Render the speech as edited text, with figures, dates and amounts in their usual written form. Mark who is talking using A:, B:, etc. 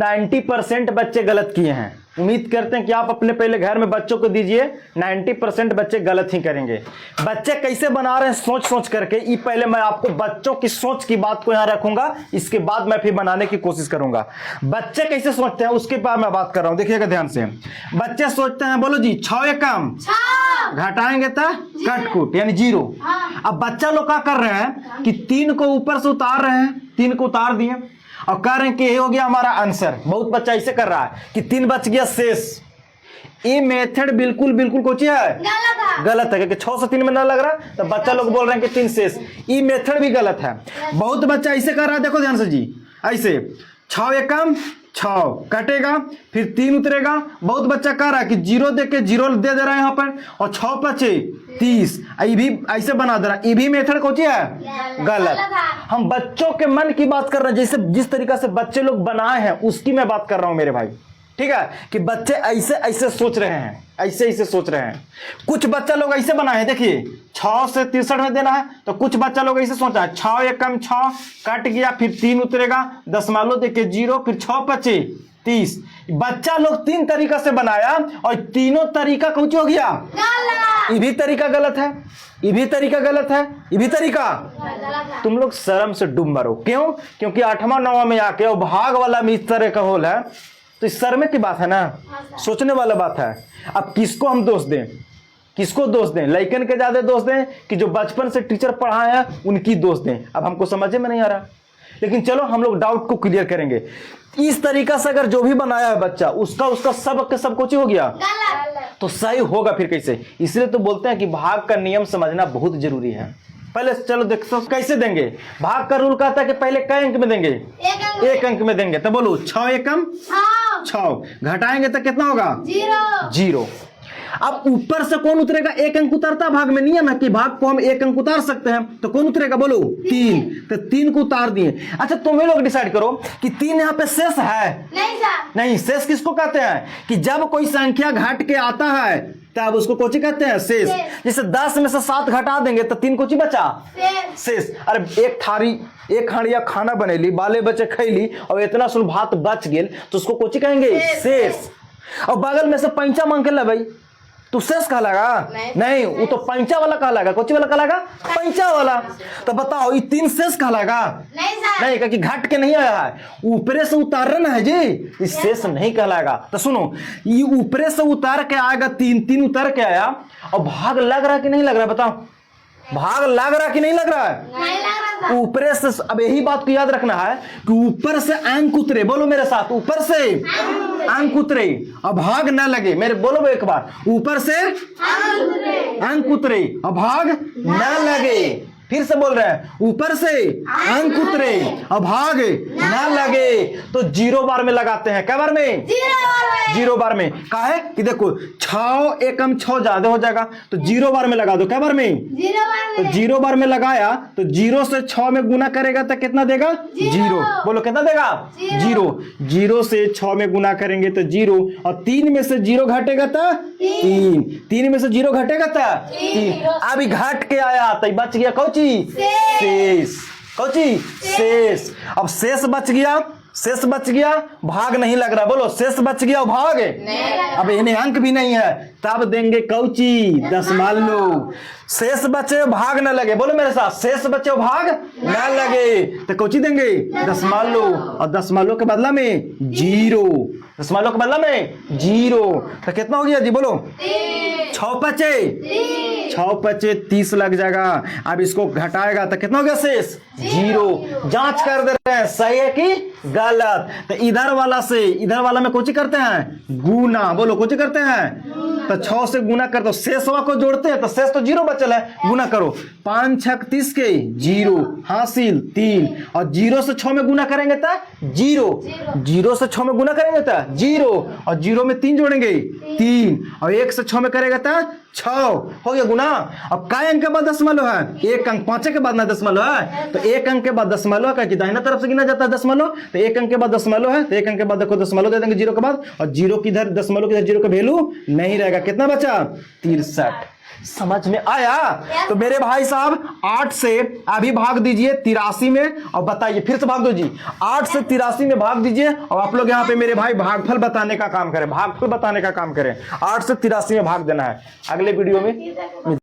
A: 90% बच्चे गलत किए हैं। उम्मीद करते हैं कि आप अपने पहले घर में बच्चों को दीजिए, 90% बच्चे गलत ही करेंगे। बच्चे कैसे बना रहे हैं सोच सोच करके, ये पहले मैं आपको बच्चों की सोच की बात को यहां रखूंगा, इसके बाद मैं फिर बनाने की कोशिश करूंगा। बच्चे कैसे सोचते हैं उसके बाद मैं बात कर रहा हूं, देखिएगा ध्यान से। बच्चे सोचते हैं, बोलो जी, 6 एकम घटाएंगे तो कटकुट यानी 0। अब बच्चा लोग क्या कर रहे हैं कि 3 को ऊपर से उतार रहे हैं, 3 को उतार दिए और कह रहे हैं कि ये हो गया हमारा आंसर। बहुत बच्चा ऐसे कर रहा है कि 3 बच गया शेष। ये मेथड बिल्कुल बिल्कुल कोची है, गलत है, क्योंकि 6 से 3 में ना लग रहा, तो बच्चा लोग बोल रहे हैं कि 3 शेष। ये मेथड भी गलत है। बहुत बच्चा ऐसे कर रहा है, देखो ध्यान से जी, ऐसे 6 एकम 6 कटेगा, फिर 3 उतरेगा। बहुत बच्चा कह रहा है कि 0 दे के 0 दे रहा है यहाँ पर, और 6 बचे 30, ये भी ऐसे बना दे रहा है। ये भी मेथड कोची है, गलत। हम बच्चों के मन की बात कर रहे हैं, जैसे जिस तरीका से बच्चे लोग बनाए हैं उसकी मैं बात कर रहा हूं मेरे भाई, ठीक है, कि बच्चे ऐसे ऐसे सोच रहे हैं, ऐसे ऐसे सोच रहे हैं। कुछ बच्चा लोग ऐसे बनाए हैं, देखिए 6 से 63 में देना है, तो कुछ बच्चा लोग ऐसे सोचा है 6 एकम 6 कट गया, फिर 3 उतरेगा, दशमलव देके 0, फिर 6 बचे 30। बच्चा लोग 3 तरीका से बनाया और तीनों तरीका कुछ हो गया, ये भी तरीका गलत है, ये भी तरीका गलत है, ये भी तरीका। तुम लोग शर्म से डूब मरो। क्यों? क्योंकि 8वां 9वां में आके और भाग वाला में इस तरह का होल है, तो इस शर्म की बात है ना, सोचने वाला बात है। अब किसको हम दोष दें, किसको दोष दें? लड़कन के ज्यादा दोष दें कि जो बचपन से टीचर पढ़ाए हैं उनकी दोष दें? अब हमको समझ में नहीं आ रहा, लेकिन चलो हम लोग डाउट को क्लियर करेंगे। इस तरीका से अगर जो भी बनाया है बच्चा, उसका सब के सब कुछ हो गया तो सही होगा फिर कैसे? इसलिए तो बोलते हैं कि भाग का नियम समझना बहुत जरूरी है। पहले चलो देखो कैसे देंगे। भाग का रूल कहता है कि पहले कई अंक में देंगे, 1 अंक में देंगे। तो बोलो 6 एकम 6 घटाएंगे तो कितना होगा, 0। अब ऊपर से कौन उतरेगा, 1 अंक उतरता भाग में। नियम है कि भाग को हम 1 अंक उतार सकते हैं, तो कौन उतरेगा, बोलो 3। तो 3 को उतार दिए। अच्छा तुम्हें लोग डिसाइड करो कि 3 यहाँ पे शेष है, नहीं शेष किसको कहते हैं कि जब कोई संख्या घट के आता है तब उसको कोची कहते हैं, शेष। जैसे 10 में से 7 घटा देंगे तो 3 कोची बचा, शेष। अरे एक हाड़िया खाना बनेली, बाले बच्चे खैली और इतना सुन भात बच गेल, तो उसको कोची कहेंगे, शेष। और बगल में से पैंचा मांग के ला भाई, तो शेष कहलागा नहीं, वो तो पैंचा वाला कहलागा। कोची वाला कहलागा, पैंचा वाला। तो बताओ ये 3 शेष कहलागा नहीं, क्योंकि घट के नहीं आया है, ऊपरे से उतारना है जी, इस शेष नहीं कहलाएगा। तो सुनो, ये ऊपरे से उतार के आएगा, 3 उतार के आया, और भाग लग रहा है कि नहीं लग रहा है, बताओ भाग लग रहा है कि नहीं लग रहा है, ऊपरे से। अब यही बात को याद रखना है कि ऊपर से अंक उतरे, बोलो मेरे साथ, ऊपर से अंक उतरे अब भाग न लगे। मेरे बोलो एक बार, ऊपर से अंक उतरे अब भाग न लगे। फिर से बोल रहे हैं, ऊपर से अंक उतरे अब भाग न लगे। तो 0 बार में लगाते हैं, क्या बार में, 0 बार में। कहा है कि देखो 6 एकम 6 ज्यादा हो जाएगा, तो 0 बार में लगा दो, क्या बार में, 0 बार में लगाया तो 0 से 6 में गुना करेगा तो कितना देगा, 0। बोलो कितना देगा, 0। 0 से 6 में गुना करेंगे तो 0, और 3 में से 0 घटेगा तो 3, 3 में से 0 घटेगा तो 3। अभी घट के आया तो बच गया कौची, शेष। कौची, शेष। अब शेष बच गया, शेष बच गया, भाग नहीं लग रहा। बोलो शेष बच गया, भाग अब इन्हें अंक भी नहीं है, तब देंगे कौची, दशमलव। शेष बचे भाग न लगे, बोलो मेरे साथ, शेष बचे भाग न लगे तो कौची देंगे, दशमलव। और दशमलव के बदला में 0, दशमलव के बदला में 0। तो कितना हो गया जी, बोलो 6 पचे 30 लग जाएगा। अब इसको घटाएगा तो कितना हो गया, शेष 0। जांच कर दे रहे हैं सही है कि गलत। तो इधर वाला से इधर वाला में कोची करते हैं, गुना। बोलो कोची करते हैं, तो 6 से गुना कर दो, शेषवा को जोड़ते हैं तो शेष तो 0 बचल है, गुना करो। 5 6 30 के 0 हासिल 3, और 0 से 6 में गुना करेंगे तो 0, 0 से 6 में गुना करेंगे तो 0, और 0 में 3 जोड़ेंगे 3, और 1 से 6 में करेगा तो 6 हो गया गुना। अब काय अंक के बाद दशमलव है, 1 अंक 5 के बाद ना दशमलव है, तो 1 अंक के बाद दशमलव का कि दाहिना तरफ से गिना जाता है दशमलव, तो 1 अंक के बाद दशमलव है, तो 1 अंक के बाद देखो दशमलव दे देंगे 0 के बाद, और 0 किधर, दशमलव किधर, 0 का वैल्यू नहीं रहेगा। कितना बचा, 63। समझ में आया? तो मेरे भाई साहब 8 से अभी भाग दीजिए 83 में और बताइए, फिर से भाग दो जी, 8 से 83 में भाग दीजिए और आप लोग यहाँ पे मेरे भाई भागफल बताने का काम करें, भागफल बताने का काम करें। 8 से 83 में भाग देना है। अगले वीडियो में